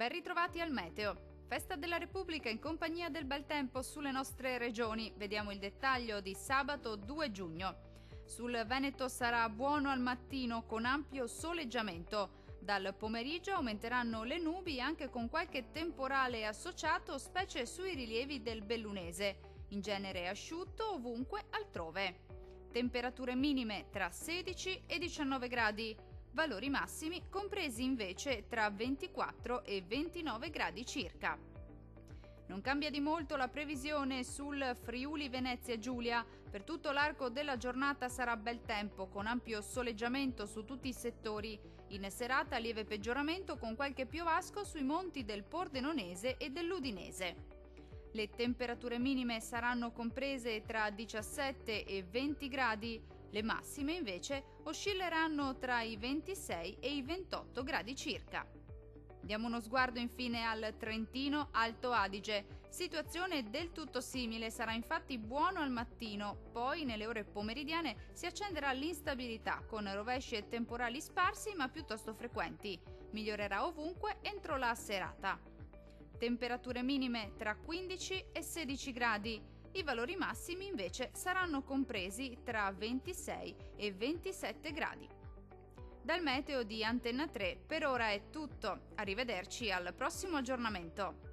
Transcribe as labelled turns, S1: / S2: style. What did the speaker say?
S1: Ben ritrovati al meteo. Festa della Repubblica in compagnia del bel tempo sulle nostre regioni. Vediamo il dettaglio di sabato 2 giugno. Sul Veneto sarà buono al mattino con ampio soleggiamento. Dal pomeriggio aumenteranno le nubi anche con qualche temporale associato, specie sui rilievi del Bellunese. In genere asciutto ovunque altrove. Temperature minime tra 16 e 19 gradi. Valori massimi compresi invece tra 24 e 29 gradi circa. Non cambia di molto la previsione sul Friuli Venezia Giulia. Per tutto l'arco della giornata sarà bel tempo, con ampio soleggiamento su tutti i settori. In serata lieve peggioramento con qualche piovasco sui monti del Pordenonese e dell'Udinese. Le temperature minime saranno comprese tra 17 e 20 gradi, le massime invece oscilleranno tra i 26 e i 28 gradi circa. Diamo uno sguardo infine al Trentino Alto Adige. Situazione del tutto simile, sarà infatti buono al mattino, poi nelle ore pomeridiane si accenderà l'instabilità con rovesci e temporali sparsi ma piuttosto frequenti. Migliorerà ovunque entro la serata. Temperature minime tra 15 e 16 gradi. I valori massimi invece saranno compresi tra 26 e 27 gradi. Dal meteo di Antenna 3 per ora è tutto. Arrivederci al prossimo aggiornamento.